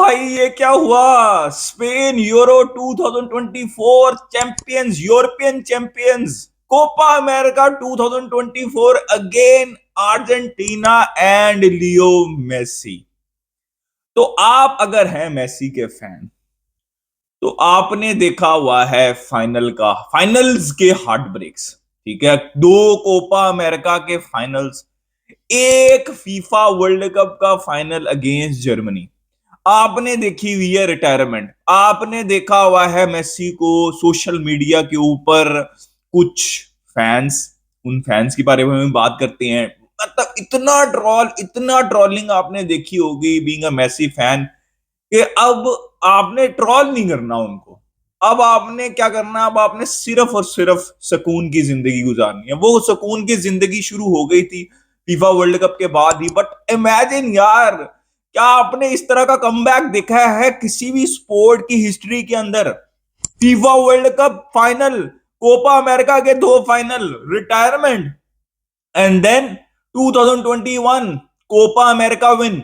भाई ये क्या हुआ? Spain Euro 2024 champions, European champions, Copa America 2024 again Argentina and Leo Messi. तो आप अगर हैं मेसी के फैन तो आपने देखा हुआ है फाइनल्स के हार्ट ब्रेक्स। ठीक है, दो कोपा अमेरिका के फाइनल्स, एक फीफा वर्ल्ड कप का फाइनल अगेंस्ट जर्मनी। आपने देखी हुई है रिटायरमेंट, आपने देखा हुआ है मेसी को सोशल मीडिया के ऊपर। कुछ फैंस, उन फैंस के बारे में बात करते हैं, मतलब इतना ट्रोलिंग आपने देखी होगी बीइंग अ मेसी फैन कि अब आपने ट्रोल नहीं करना उनको। अब आपने क्या करना, अब आपने सिर्फ और सिर्फ सुकून की जिंदगी गुजारनी है। वो सुकून की जिंदगी शुरू हो गई थी फीफा वर्ल्ड कप के बाद ही, बट इमेजिन यार, क्या आपने इस तरह का कमबैक देखा है किसी भी स्पोर्ट की हिस्ट्री के अंदर? FIFA World Cup final, Copa America के दो final, retirement, and then 2021 Copa America win,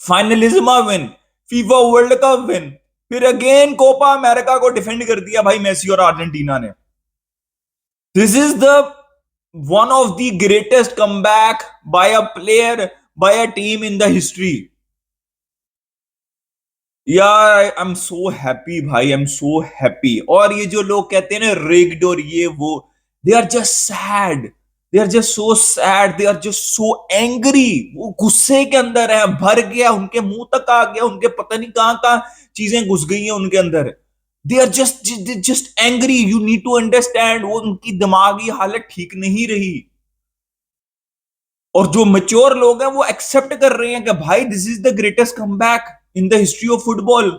finalissima win, FIFA World Cup win, फिर अगेन कोपा अमेरिका को डिफेंड कर दिया भाई मेसी और अर्जेंटीना ने। This is the one of the greatest comeback by a player, by a team in the history. यार I am so happy भाई, I am so happy. और ये जो लोग कहते हैं ना रिग्ड और ये वो, they are just sad, they are just so sad, they are just so angry. वो गुस्से के अंदर है, भर गया, उनके मुंह तक आ गया, उनके पता नहीं कहां कहां चीजें घुस गई हैं उनके अंदर। They are just angry, you need to understand. वो उनकी दिमागी हालत ठीक नहीं रही। और जो मेच्योर लोग हैं वो एक्सेप्ट कर रहे हैं कि भाई this is the greatest comeback in the history of football.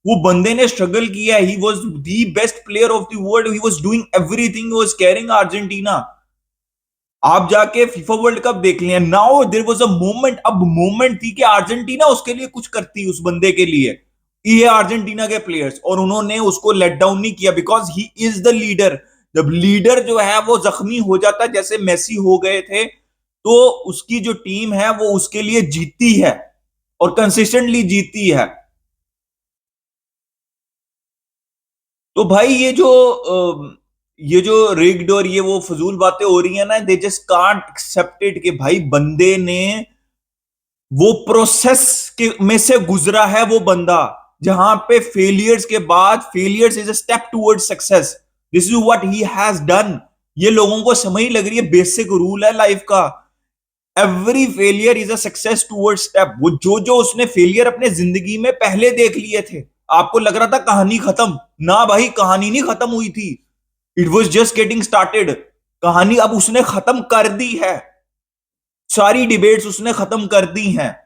वो बंदे ने स्ट्रगल किया है, he was the best player of the world, he was doing everything, he was carrying Argentina. आप जाके फीफा वर्ल्ड कप देख लिया, now there was a moment, अब मोमेंट थी कि अर्जेंटीना उसके लिए कुछ करती, उस बंदे के लिए। ये अर्जेंटीना के प्लेयर्स, और उन्होंने उसको लेट डाउन नहीं किया, because he is the leader. जब लीडर जो है वो जख्मी हो जाता है, जैसे मेसी हो गए थे, तो उसकी जो टीम है वो उसके लिए जीतती है और कंसिस्टेंटली जीतती है। तो भाई ये जो रिग्ड और ये वो फजूल बातें हो रही है ना, they just can't accept it कि भाई बंदे ने वो प्रोसेस के में से गुजरा है, वो बंदा जहां पे फेलियर्स के बाद, failures is a step towards success, this is what he has done. ये लोगों को समझ लग रही है, बेसिक रूल है लाइफ का। Every failure is a success toward step. वो जो जो उसने फेलियर अपने जिंदगी में पहले देख लिए थे, आपको लग रहा था कहानी खत्म, ना भाई कहानी नहीं खत्म हुई थी, it was just getting started. कहानी अब उसने खत्म कर दी है, सारी डिबेट्स उसने खत्म कर दी हैं।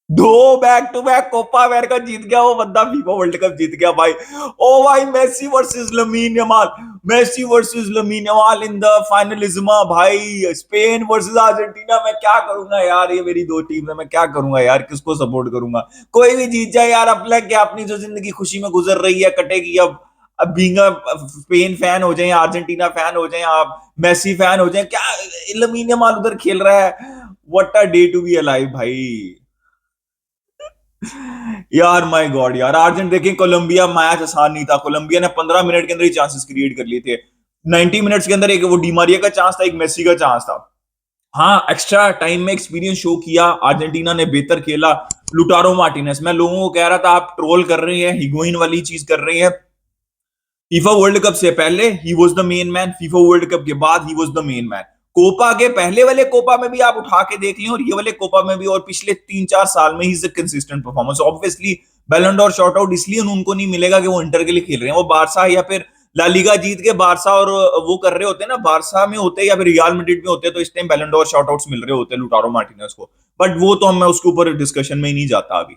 दो back to back Copa America जीत गया वो बंदा, फीफा वर्ल्ड कप जीत गया भाई। ओ भाई, Messi versus Lamine Yamal, Messi versus Lamine Yamal in the finalissima भाई। Spain versus Argentina. मैं क्या करूंगा यार, ये मेरी दो टीम है, मैं क्या करूंगा यार, किसको सपोर्ट करूंगा? कोई भी जीत जाए यार, अपना क्या, अपनी जो जिंदगी खुशी में गुजर रही है कटेगी। अब बीइंग स्पेन फैन हो जाए, अर्जेंटीना फैन हो जाए, आप मेसी फैन हो जाए, क्या लमीन यमाल उधर खेल रहा है, what a day to be alive भाई। यार माय गॉड यार, अर्जेंट देखिए, कोलंबिया मैच आसान नहीं था। कोलंबिया ने 15 मिनट के अंदर ही चांसेस क्रिएट कर लिए थे। 90 मिनट्स के अंदर एक वो डीमारिया का चांस था, एक मेसी का चांस था। हाँ, एक्स्ट्रा टाइम में एक्सपीरियंस शो किया, अर्जेंटीना ने बेहतर खेला। लुटारो मार्टिनेस, मैं लोगों को कह रहा था आप ट्रोल कर रहे हैं, हिगोइन वाली चीज कर रहे हैं। फीफा वर्ल्ड कप से पहले he was the main man, FIFA World Cup के बाद he was the main man. Copa के पहले वाले कोपा में भी आप उठा के देख लें, और ये वाले कोपा में भी, और पिछले 3-4 साल में he is consistent performance. Obviously बैलन डोर शॉट आउट इसलिए उनको नहीं मिलेगा कि वो इंटर के लिए खेल रहे हैं, वो बारसा या फिर ला लीगा जीत के बारसा और वो कर रहे होते हैं ना, बारसा में होते या फिर रियल मैड्रिड में होते, तो इस टाइम बैलन डोर शॉट आउट्स मिल रहे होते लुटारो मार्टिनेज को। बट वो तो मैं उसके ऊपर डिस्कशन में ही नहीं जाता अभी।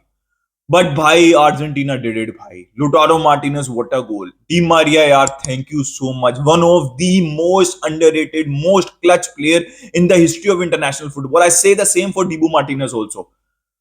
बट भाई अर्जेंटीना डिड इट भाई, Lautaro Martinez what a goal, Di Maria यार thank you so much, one of the most underrated, most clutch player in the history of international football. I say the same for Dibu Martinez also.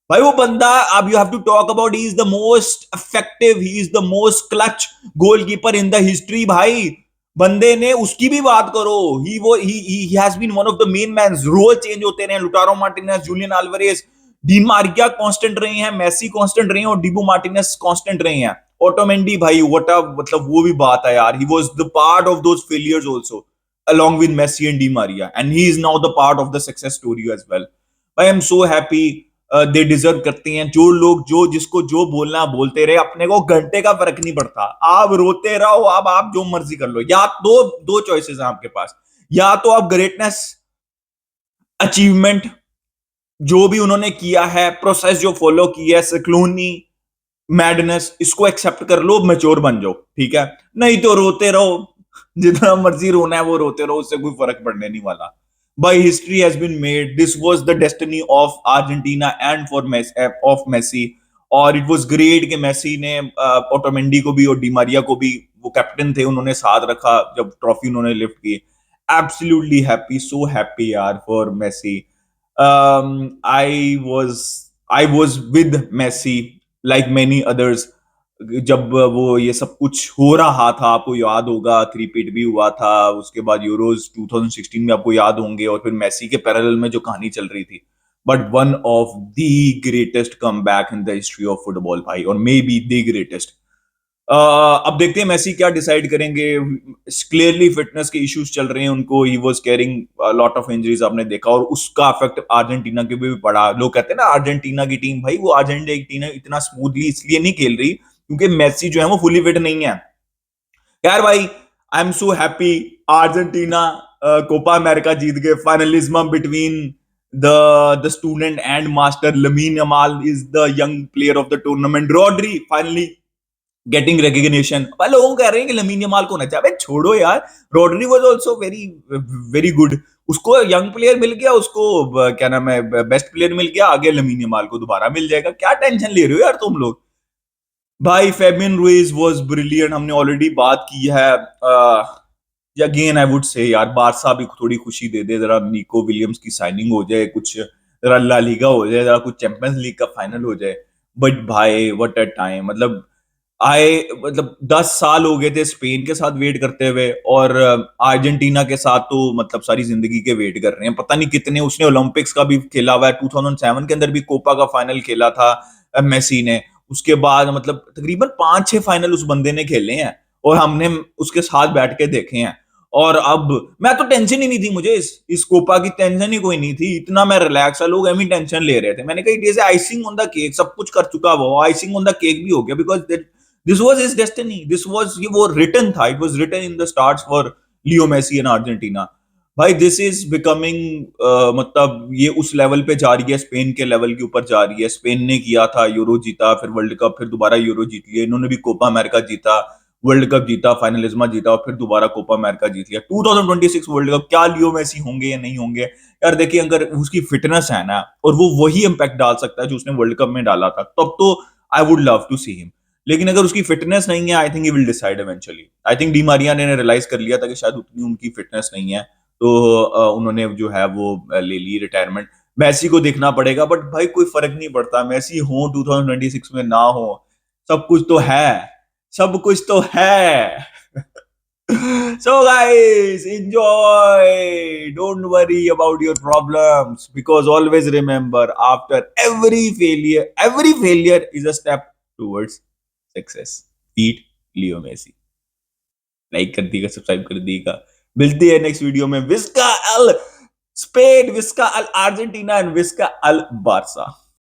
भाई वो बंदा, अब you have to talk about, he is the most effective, he is the most clutch goalkeeper in the history भाई। बंदे ने उसकी भी बात करो, he has been one of the main man. Role change होते रहे, Lautaro Martinez, Julian Alvarez, Di Maria constant रहे हैं, मेसी कांस्टेंट रहे हैं और डिबो मार्टिनेज कांस्टेंट रहे हैं। ऑटोमेंडी भाई व्हाट अ मतलब वो भी बात है यार, ही was the part of those failures also along with Messi and Di Maria, and he is now the part of the success story as well. I am so happy. They deserve करते हैं जो लोग, जो जिसको जो बोलना बोलते रहे, अपने को घंटे का फर्क नहीं पड़ता, आप रोते रहो, अब आप जो मर्जी कर लो। या दो दो चॉइसेस हैं आपके पास, या तो आप ग्रेटनेस, अचीवमेंट, जो भी उन्होंने किया है, प्रोसेस जो फॉलो किया है, सक्लूनी मैडनेस, इसको एक्सेप्ट कर लो, मेच्योर बन जाओ, ठीक है। नहीं तो रोते रहो, जितना मर्जी रोना है वो रोते रहो, उससे कोई फर्क पड़ने नहीं वाला। By history has been made, this was the destiny of Argentina and for of Messi. और इट वाज ग्रेट कि मेसी ने ऑटोमेंडी को भी और डिमारिया को भी, वो कैप्टन थे, उन्होंने साथ रखा जब ट्रॉफी उन्होंने लिफ्ट की। एब्सोल्युटली हैप्पी, सो हैप्पी यार for Messi. I was with Messi like many others जब वो ये सब कुछ हो रहा था। आपको याद होगा थ्री-पीट भी हुआ था, उसके बाद यूरोज 2016 में आपको याद होंगे, और फिर मेसी के पैरेलल में जो कहानी चल रही थी। But one of the greatest comeback in the history of football भाई, और मे बी द ग्रेटेस्ट। अब देखते हैं मेसी क्या डिसाइड करेंगे। क्लियरली फिटनेस के इश्यूज चल रहे हैं उनको, ही was carrying lot of injuries, आपने देखा, और उसका इफेक्ट अर्जेंटीना के भी पड़ा। लोग कहते हैं ना अर्जेंटीना की टीम, भाई वो अर्जेंटीना इतना स्मूथली इसलिए नहीं खेल रही क्योंकि मेसी जो है वो फुली फिट नहीं है। यार भाई, I am so happy, Argentina Copa America जीत गए। Finalissima between the student and master, Lamine Yamal is the young player of the tournament. Rodri finally getting recognition। लोग कह रहे हैं कि लमीन यमाल को नचा, भाई छोड़ो यार, Rodri was also very very good. उसको यंग प्लेयर मिल गया, उसको क्या नाम है, बेस्ट प्लेयर मिल गया, आगे लमीन यमाल को दोबारा मिल जाएगा। क्या टेंशन ले रहे हो यार तुम लोग। भाई फेबियन रुइज वाज ब्रिलियंट, हमने ऑलरेडी बात की है। अगेन आई वुड से यार, बारसा भी थोड़ी खुशी दे दे, जरा निको विलियम्स की साइनिंग हो जाए, कुछ जरा ला लीगा हो जाए, जरा कुछ चैंपियंस लीग का फाइनल हो जाए। बट भाई व्हाट अ टाइम, मतलब आए, मतलब 10 साल हो गए थे स्पेन के साथ वेट करते हुए, और अर्जेंटीना के साथ तो मतलब सारी जिंदगी के वेट कर रहे हैं। पता नहीं कितने, उसने ओलंपिक्स का भी खेला हुआ है, 2007 के अंदर भी कोपा का फाइनल खेला था मेसी ने। उसके बाद मतलब तकरीबन 5-6 फाइनल उस बंदे ने खेले हैं, और हमने उसके साथ बैठ के देखे हैं। और अब मैं तो टेंशन ही नहीं थी, मुझे इस कोपा की टेंशन ही कोई नहीं थी, इतना मैं रिलैक्स है। लोग एमी टेंशन ले रहे थे, मैंने कहा it is icing on the cake, सब कुछ कर चुका वो, आइसिंग ऑन द केक भी हो गया, because this was his destiny, this was, ये वो रिटन था, it was written in the stars for Leo Messi and Argentina. भाई दिस इज बिकमिंग, मतलब ये उस लेवल पे जा रही है, स्पेन के लेवल के ऊपर जा रही है। स्पेन ने किया था, यूरो जीता, फिर वर्ल्ड कप, फिर दोबारा यूरो जीत लिया, इन्होंने भी कोपा अमेरिका जीता, वर्ल्ड कप जीता, फाइनलिज्मा जीता, और फिर दोबारा कोपा अमेरिका जीत लिया। 2026 वर्ल्ड कप क्या लियो मेसी होंगे या नहीं होंगे यार, देखिए अगर उसकी फिटनेस है ना, और वो वही इंपैक्ट डाल सकता है जो उसने वर्ल्ड कप में डाला था, तब तो I would love to see him. लेकिन अगर उसकी फिटनेस नहीं है, I think he will decide eventually. I think Di Maria ने रियलाइज कर लिया था कि शायद उतनी उनकी फिटनेस नहीं है, तो उन्होंने जो है वो ले ली रिटायरमेंट। मेसी को देखना पड़ेगा, बट भाई कोई फर्क नहीं पड़ता, मेसी हो 2026 में ना हो, सब कुछ तो है, सब कुछ तो है। So guys, enjoy, don't worry about your problems, because always remember, after every failure is a step towards success. Beat Leo Messi. Like कर दीजिएगा, सब्सक्राइब कर दीजिएगा। मिलती है नेक्स्ट वीडियो में। विस्का अल स्पेन, विस्का अल अर्जेंटीना एंड विस्का अल बारसा।